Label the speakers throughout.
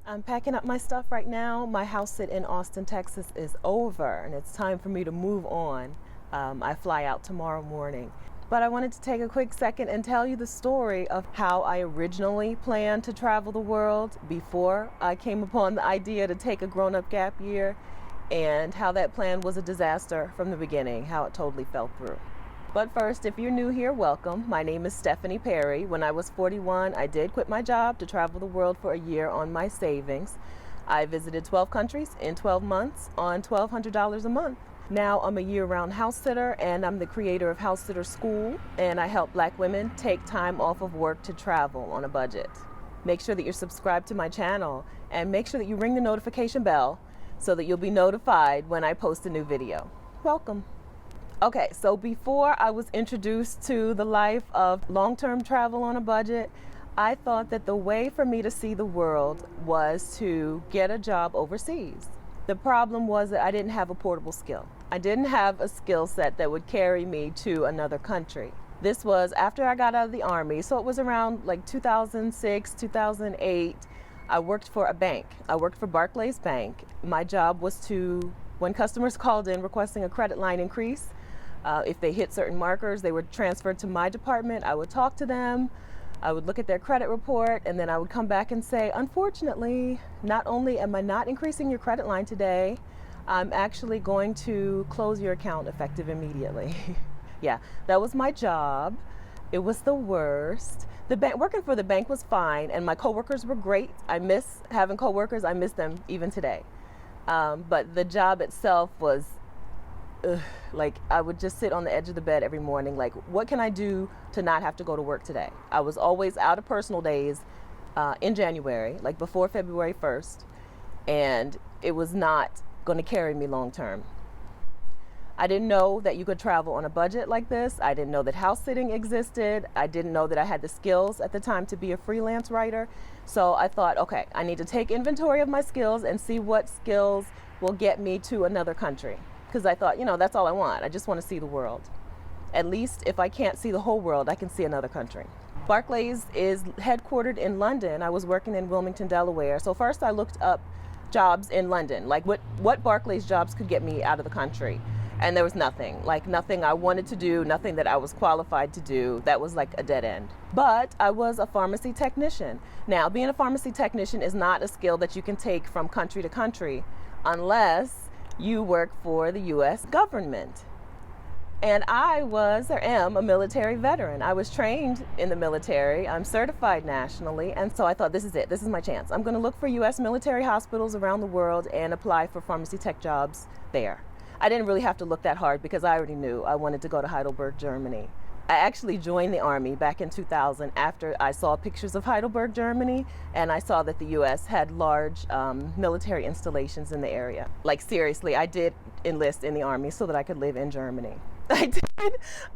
Speaker 1: I'm packing up my stuff right now. My house sit in Austin, Texas is over, and it's time for me to move on. I fly out tomorrow morning. But I wanted to take a quick second and tell you the story of how I originally planned to travel the world before I came upon the idea to take a grown-up gap year, and how that plan was a disaster from the beginning, how it totally fell through. But first, if you're new here, welcome. My name is Stephanie Perry. When I was 41, I did quit my job to travel the world for a year on my savings. I visited 12 countries in 12 months on $1,200 a month. Now I'm a year-round house sitter, and I'm the creator of House Sitter School, and I help Black women take time off of work to travel on a budget. Make sure that you're subscribed to my channel, and make sure that you ring the notification bell so that you'll be notified when I post a new video. Welcome. Okay, so before I was introduced to the life of long-term travel on a budget, I thought that the way for me to see the world was to get a job overseas. The problem was that I didn't have a portable skill. I didn't have a skill set that would carry me to another country. This was after I got out of the Army, so it was around like 2006, 2008. I worked for a bank. I worked for Barclays Bank. My job was to, when customers called in requesting a credit line increase, if they hit certain markers, they were transferred to my department. I would talk to them, I would look at their credit report, and then I would come back and say, unfortunately, not only am I not increasing your credit line today, I'm actually going to close your account effective immediately. Yeah, that was my job. It was the worst. Working for the bank was fine, and my coworkers were great. I miss having coworkers. I miss them even today. But the job itself was like I would just sit on the edge of the bed every morning, like, what can I do to not have to go to work today? I was always out of personal days in January, like before February 1st, and it was not going to carry me long term. I didn't know that you could travel on a budget like this. I didn't know that house sitting existed. I didn't know that I had the skills at the time to be a freelance writer. So I thought, okay, I need to take inventory of my skills and see what skills will get me to another country. Because I thought, that's all I want. I just want to see the world. At least if I can't see the whole world, I can see another country. Barclays is headquartered in London. I was working in Wilmington, Delaware. So first I looked up jobs in London, like what Barclays jobs could get me out of the country. And there was nothing, like nothing I wanted to do, nothing that I was qualified to do. That was like a dead end. But I was a pharmacy technician. Now, being a pharmacy technician is not a skill that you can take from country to country unless you work for the U.S. government. And I am a military veteran. I was trained in the military. I'm certified nationally. And so I thought, this is it. This is my chance. I'm going to look for U.S. military hospitals around the world and apply for pharmacy tech jobs there. I didn't really have to look that hard because I already knew I wanted to go to Heidelberg, Germany. I actually joined the Army back in 2000 after I saw pictures of Heidelberg, Germany, and I saw that the U.S. had large military installations in the area. Like, seriously, I did enlist in the Army so that I could live in Germany. I did.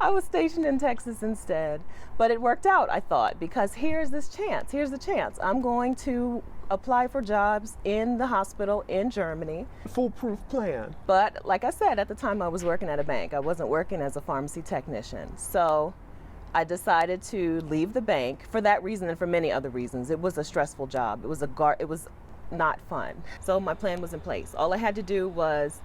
Speaker 1: I was stationed in Texas instead. But it worked out, I thought, because here's the chance. I'm going to apply for jobs in the hospital in Germany.
Speaker 2: Foolproof plan.
Speaker 1: But like I said, at the time I was working at a bank. I wasn't working as a pharmacy technician. So I decided to leave the bank for that reason and for many other reasons. It was a stressful job. It was not fun. So my plan was in place. All I had to do was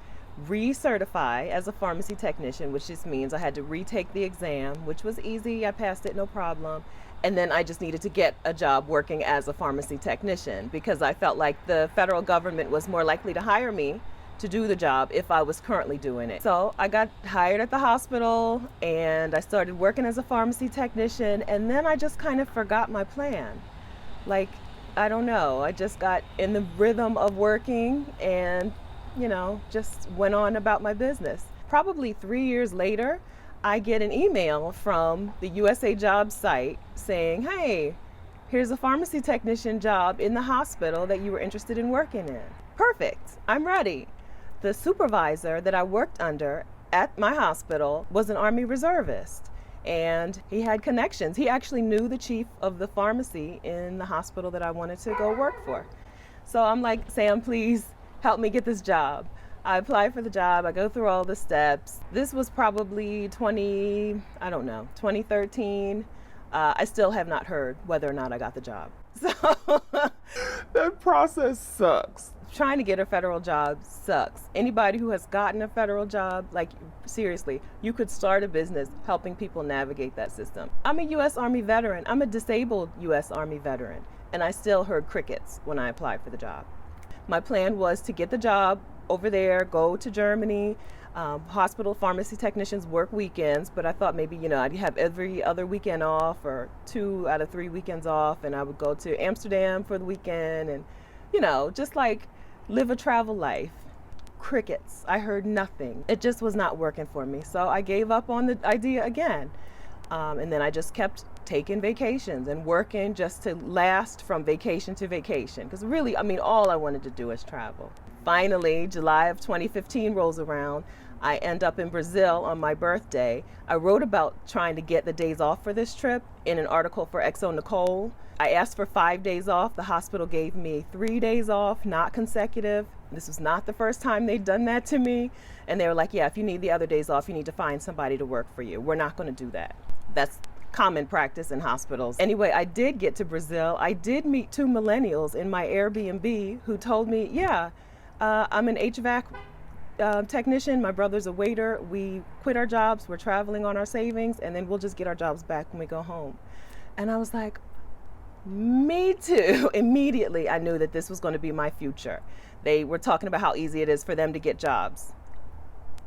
Speaker 1: recertify as a pharmacy technician, which just means I had to retake the exam, which was easy. I passed it, no problem. And then I just needed to get a job working as a pharmacy technician because I felt like the federal government was more likely to hire me to do the job if I was currently doing it. So I got hired at the hospital and I started working as a pharmacy technician, and then I just kind of forgot my plan. Like, I don't know, I just got in the rhythm of working and just went on about my business. Probably 3 years later, I get an email from the USA Jobs site saying, hey, here's a pharmacy technician job in the hospital that you were interested in working in. Perfect, I'm ready. The supervisor that I worked under at my hospital was an Army reservist, and he had connections. He actually knew the chief of the pharmacy in the hospital that I wanted to go work for. So I'm like, Sam, please help me get this job. I applied for the job. I go through all the steps. This was probably 2013. I still have not heard whether or not I got the job. So That process sucks. Trying to get a federal job sucks. Anybody who has gotten a federal job, like seriously, you could start a business helping people navigate that system. I'm a U.S. Army veteran. I'm a disabled U.S. Army veteran, and I still heard crickets when I applied for the job. My plan was to get the job over there, go to Germany. Hospital pharmacy technicians work weekends, but I thought maybe, I'd have every other weekend off or 2 out of 3 weekends off, and I would go to Amsterdam for the weekend and, just like live a travel life. Crickets. I heard nothing. It just was not working for me. So I gave up on the idea again. And then I just kept taking vacations and working just to last from vacation to vacation. Because really, all I wanted to do is travel. Finally, July of 2015 rolls around. I end up in Brazil on my birthday. I wrote about trying to get the days off for this trip in an article for Exo Nicole. I asked for 5 days off. The hospital gave me 3 days off, not consecutive. This was not the first time they'd done that to me. And they were like, yeah, if you need the other days off, you need to find somebody to work for you. We're not going to do that. That's common practice in hospitals. Anyway, I did get to Brazil. I did meet 2 millennials in my Airbnb who told me, yeah, I'm an HVAC technician. My brother's a waiter. We quit our jobs. We're traveling on our savings, and then we'll just get our jobs back when we go home. And I was like, me too. Immediately, I knew that this was going to be my future. They were talking about how easy it is for them to get jobs.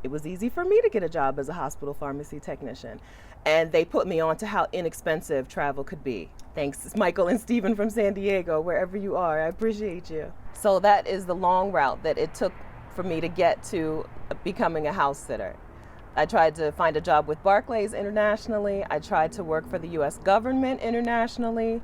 Speaker 1: It was easy for me to get a job as a hospital pharmacy technician. And they put me on to how inexpensive travel could be. Thanks, Michael and Stephen from San Diego, wherever you are. I appreciate you. So that is the long route that it took for me to get to becoming a house sitter. I tried to find a job with Barclays internationally. I tried to work for the U.S. government internationally.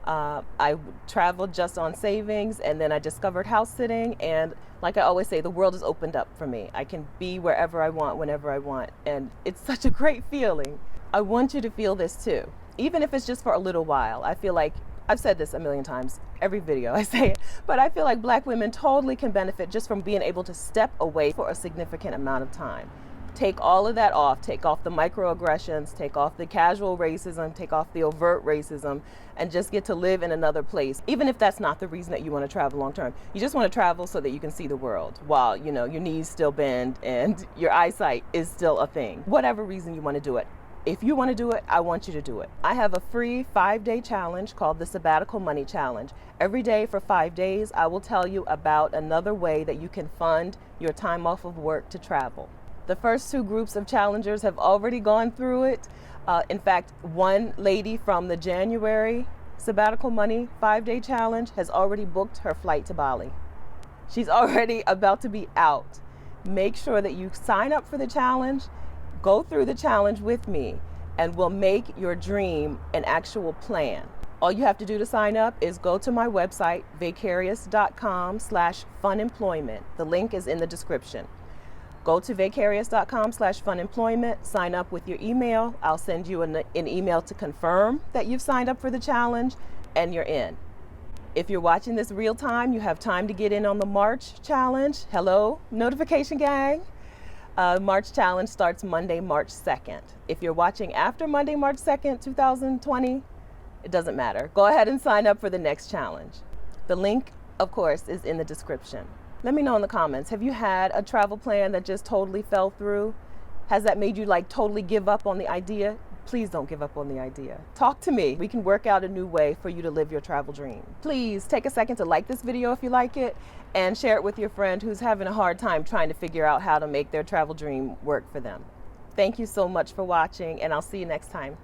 Speaker 1: I traveled just on savings, and then I discovered house sitting. And like I always say, the world has opened up for me. I can be wherever I want, whenever I want. And it's such a great feeling. I want you to feel this too, even if it's just for a little while. I feel like, I've said this a million times, every video I say it, but I feel like Black women totally can benefit just from being able to step away for a significant amount of time. Take all of that off, take off the microaggressions, take off the casual racism, take off the overt racism, and just get to live in another place. Even if that's not the reason that you want to travel long term. You just want to travel so that you can see the world while, your knees still bend and your eyesight is still a thing. Whatever reason you want to do it. If you want to do it, I want you to do it. I have a free 5-day challenge called the Sabbatical Money Challenge. Every day for 5 days, I will tell you about another way that you can fund your time off of work to travel. The first 2 groups of challengers have already gone through it. In fact, one lady from the January Sabbatical Money 5-day challenge has already booked her flight to Bali. She's already about to be out. Make sure that you sign up for the challenge. Go through the challenge with me, and we'll make your dream an actual plan. All you have to do to sign up is go to my website, vicarious.com/funemployment. The link is in the description. Go to vicarious.com/funemployment, sign up with your email. I'll send you an email to confirm that you've signed up for the challenge, and you're in. If you're watching this real time, you have time to get in on the March challenge. Hello, notification gang. March challenge starts Monday, March 2nd. If you're watching after Monday, March 2nd, 2020, it doesn't matter. Go ahead and sign up for the next challenge. The link, of course, is in the description. Let me know in the comments, have you had a travel plan that just totally fell through? Has that made you totally give up on the idea? Please don't give up on the idea. Talk to me. We can work out a new way for you to live your travel dream. Please take a second to like this video if you like it, and share it with your friend who's having a hard time trying to figure out how to make their travel dream work for them. Thank you so much for watching, and I'll see you next time.